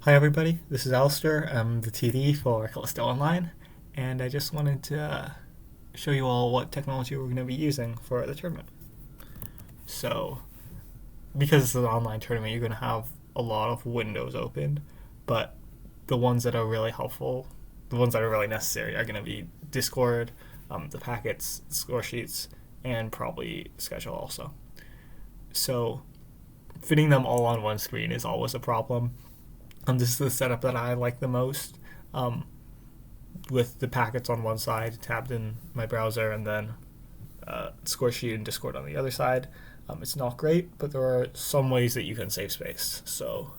Hi everybody, this is Alistair. I'm the TD for CALISTO Online, and I just wanted to show you all what technology we're going to be using for the tournament. So, because it's an online tournament, you're going to have a lot of windows open, but the ones that are really helpful, the ones that are really necessary, are going to be Discord, the packets, score sheets, and probably schedule also. So, fitting them all on one screen is always a problem. This is the setup that I like the most, with the packets on one side tabbed in my browser, and then score sheet and Discord on the other side. It's not great, but there are some ways that you can save space. So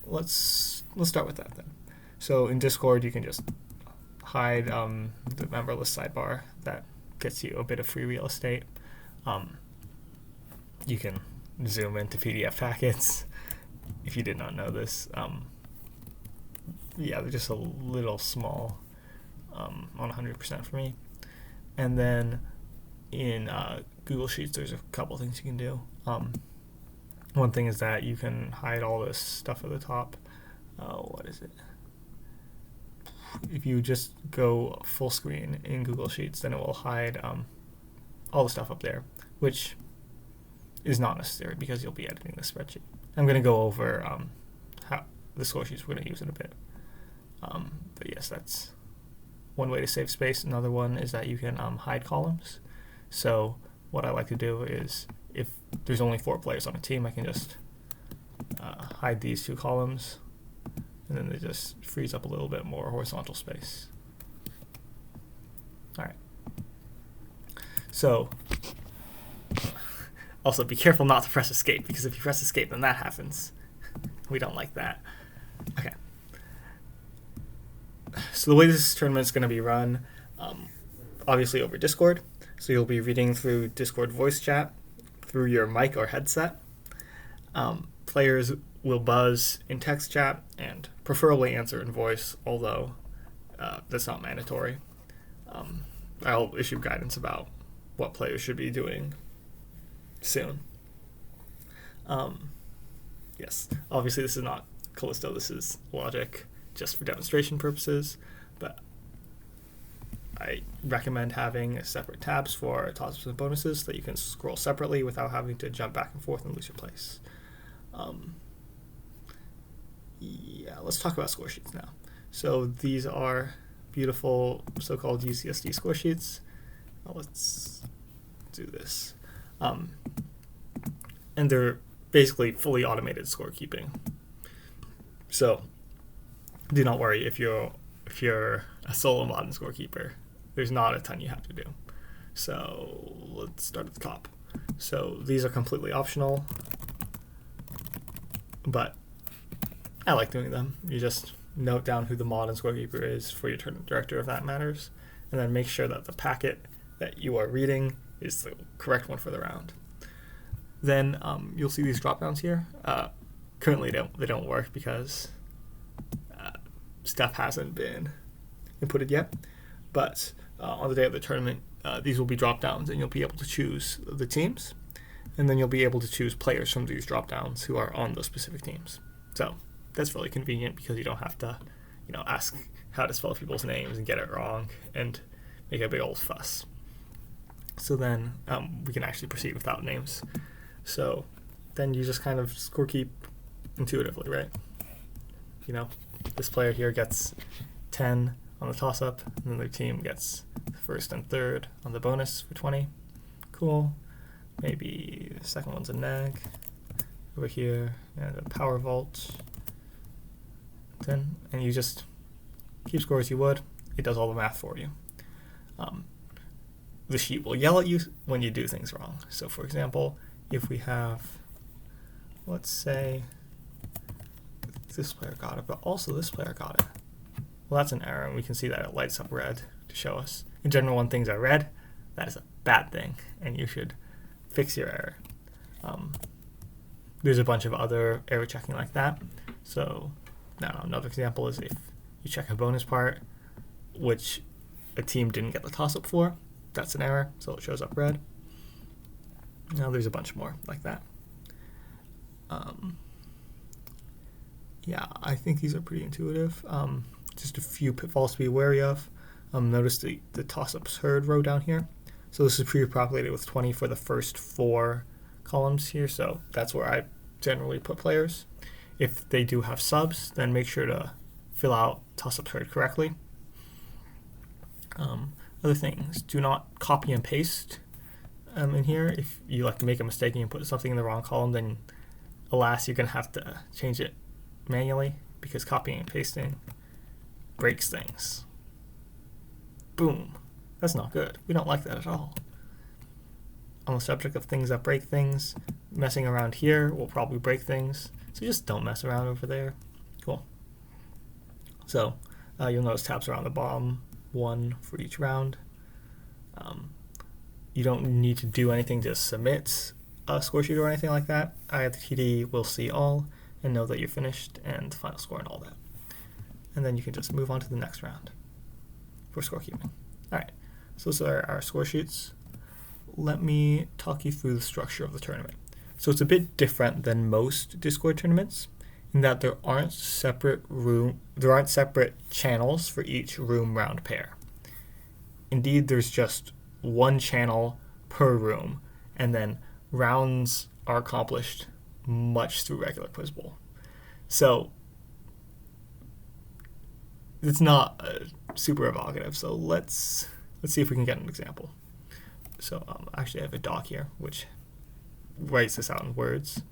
let's start with that then. So in Discord, you can just hide the member list sidebar. That gets you a bit of free real estate. You can zoom into PDF packets. If you did not know this, they're just a little small on 100% for me. And then in Google Sheets, there's a couple things you can do. One thing is that you can hide all this stuff at the top. What is it? If you just go full screen in Google Sheets, then it will hide all the stuff up there, which is not necessary because you'll be editing the spreadsheet. I'm going to go over how the score sheets we're going to use in a bit. But yes, that's one way to save space. Another one is that you can hide columns. So what I like to do is, if there's only 4 players on a team, I can just hide these 2 columns, and then it just frees up a little bit more horizontal space. All right. So also be careful not to press escape, because if you press escape, then that happens. We don't like that. Okay. So the way this tournament is going to be run, obviously over Discord. So you'll be reading through Discord voice chat through your mic or headset. Players will buzz in text chat and preferably answer in voice, although that's not mandatory. I'll issue guidance about what players should be doing soon. Yes, obviously this is not Callisto, this is logic, just for demonstration purposes, but I recommend having separate tabs for toss-ups and bonuses so that you can scroll separately without having to jump back and forth and lose your place. Let's talk about score sheets now. So these are beautiful so-called UCSD score sheets. Let's do this. And they're basically fully automated scorekeeping. So do not worry if you're a solo modern scorekeeper. There's not a ton you have to do. So let's start at the top. So these are completely optional, but I like doing them. You just note down who the mod and scorekeeper is for your tournament director, if that matters, and then make sure that the packet that you are reading is the correct one for the round. Then you'll see these drop downs here. Currently they don't work because stuff hasn't been inputted yet, but on the day of the tournament, these will be drop downs, and you'll be able to choose the teams, and then you'll be able to choose players from these drop downs who are on those specific teams. So that's really convenient because you don't have to, ask how to spell people's names and get it wrong and make a big old fuss. So then we can actually proceed without names. So then you just kind of score keep intuitively, right? This player here gets 10 on the toss-up, and then their team gets first and third on the bonus for 20. Cool. Maybe the second one's a neg over here, and a power vault. And you just keep score as you would. It does all the math for you. The sheet will yell at you when you do things wrong. So for example, if we have, let's say, this player got it, but also this player got it. Well, that's an error, and we can see that it lights up red to show us. In general, when things are red, that is a bad thing, and you should fix your error. There's a bunch of other error checking like that. So now another example is if you check a bonus part, which a team didn't get the toss-up for, that's an error, so it shows up red. Now there's a bunch more like that. Yeah, I think these are pretty intuitive. Just a few pitfalls to be wary of. Notice the toss-ups heard row down here. So this is pre-populated with 20 for the first 4 columns here, so that's where I generally put players. If they do have subs, then make sure to fill out toss-ups heard correctly. Other things, do not copy and paste in here. If you like to make a mistake and you put something in the wrong column, then alas, you're going to have to change it manually, because copying and pasting breaks things. Boom. That's not good. We don't like that at all. On the subject of things that break things, messing around here will probably break things, so just don't mess around over there. Cool. So you'll notice tabs are on the bottom, 1 for each round. You don't need to do anything to submit a score sheet or anything like that. I at the TD will see all and know that you're finished and the final score and all that. And then you can just move on to the next round for scorekeeping. All right, so those are our score sheets. Let me talk you through the structure of the tournament. So it's a bit different than most Discord tournaments in that there aren't separate channels for each room round pair. Indeed, there's just one channel per room, and then rounds are accomplished much through regular Quiz Bowl. So it's not super evocative. So let's see if we can get an example. So actually I have a doc here which writes this out in words.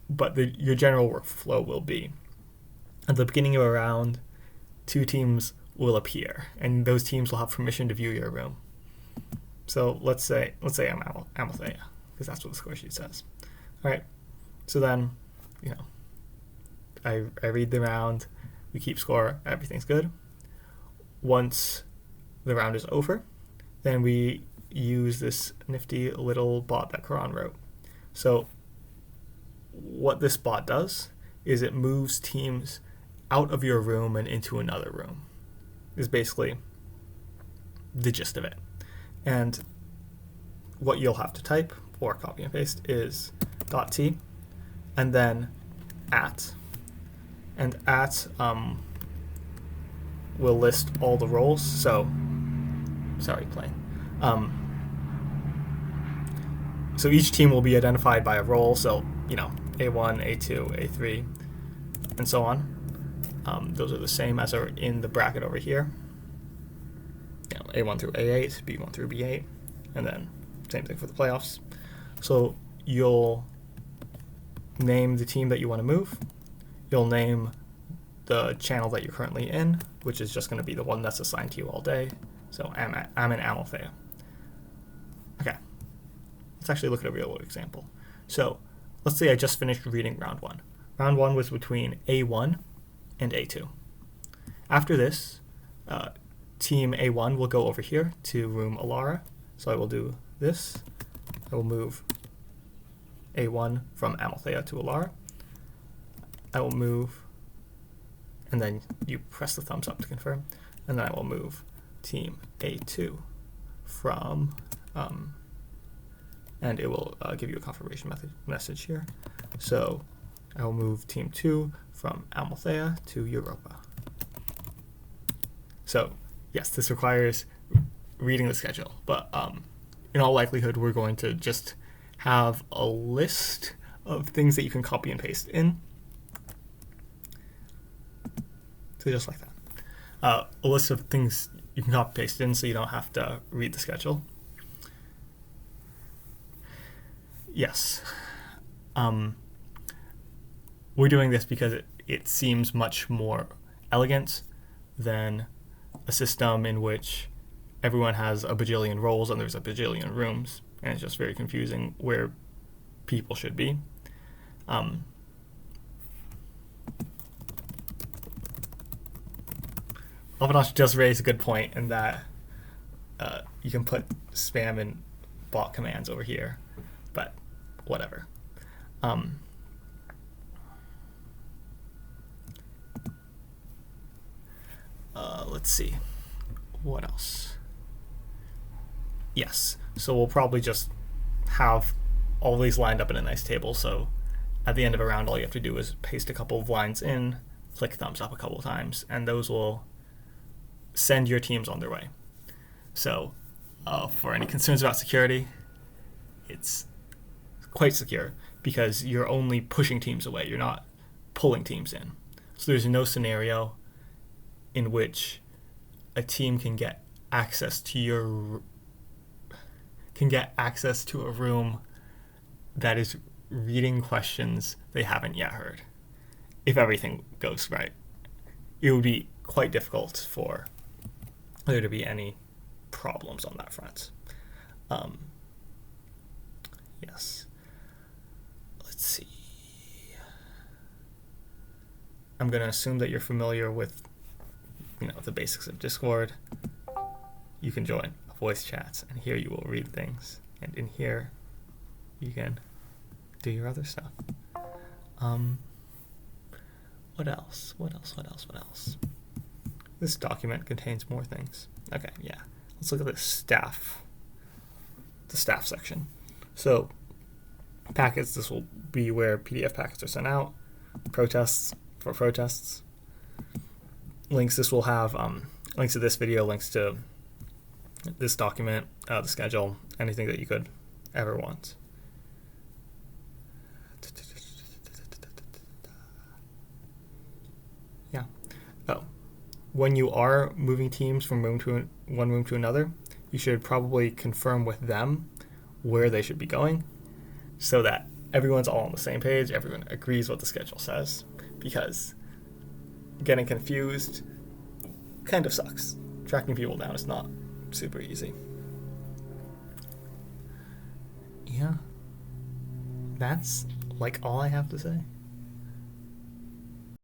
But your general workflow will be, at the beginning of a round, 2 teams will appear, and those teams will have permission to view your room. So let's say I'm Amalthea, because that's what the score sheet says. All right. So then, I read the round, we keep score, everything's good. Once the round is over, then we use this nifty little bot that Karan wrote. So what this bot does is it moves teams out of your room and into another room, is basically the gist of it. And what you'll have to type or copy and paste is .t and then @ and @ will list all the roles. So sorry, plane. So each team will be identified by a role. So A1, A2, A3, and so on. Those are the same as are in the bracket over here. A1 through A8, B1 through B8, and then same thing for the playoffs. So you'll name the team that you want to move. You'll name the channel that you're currently in, which is just going to be the one that's assigned to you all day. So I'm in Amalthea. Okay, let's actually look at a real world example. So let's say I just finished reading round 1. Round 1 was between A1 and A2. After this, team A1 will go over here to room Alara. So I will do this. I will move A1 from Amalthea to Alara. I will move, and then you press the thumbs up to confirm, and then I will move team A2 from, and it will give you a confirmation message here. So I will move team 2 from Amalthea to Europa. So yes, this requires reading the schedule, but in all likelihood, we're going to just have a list of things that you can copy and paste in. So just like that. A list of things you can copy and paste in so you don't have to read the schedule. Yes. We're doing this because it seems much more elegant than a system in which everyone has a bajillion roles and there's a bajillion rooms, and it's just very confusing where people should be. Avinash just raised a good point in that you can put spam and bot commands over here, but whatever. Let's see. What else? Yes, so we'll probably just have all these lined up in a nice table. So at the end of a round, all you have to do is paste a couple of lines in, click thumbs up a couple of times, and those will send your teams on their way. So for any concerns about security, it's quite secure because you're only pushing teams away. You're not pulling teams in. So there's no scenario in which a team can get access to a room that is reading questions they haven't yet heard. If everything goes right, it would be quite difficult for there to be any problems on that front. Yes. Let's see. I'm going to assume that you're familiar with, the basics of Discord. You can join voice chats, and here you will read things, and in here you can do your other stuff. What else? This document contains more things. Okay, yeah. Let's look at the staff section. So packets, this will be where PDF packets are sent out. Protests, for protests. Links, this will have links to this video, links to this document, the schedule, anything that you could ever want. Yeah. Oh, when you are moving teams from one room to another, you should probably confirm with them where they should be going so that everyone's all on the same page, everyone agrees what the schedule says, because getting confused kind of sucks. Tracking people down is not super easy. Yeah. That's all I have to say.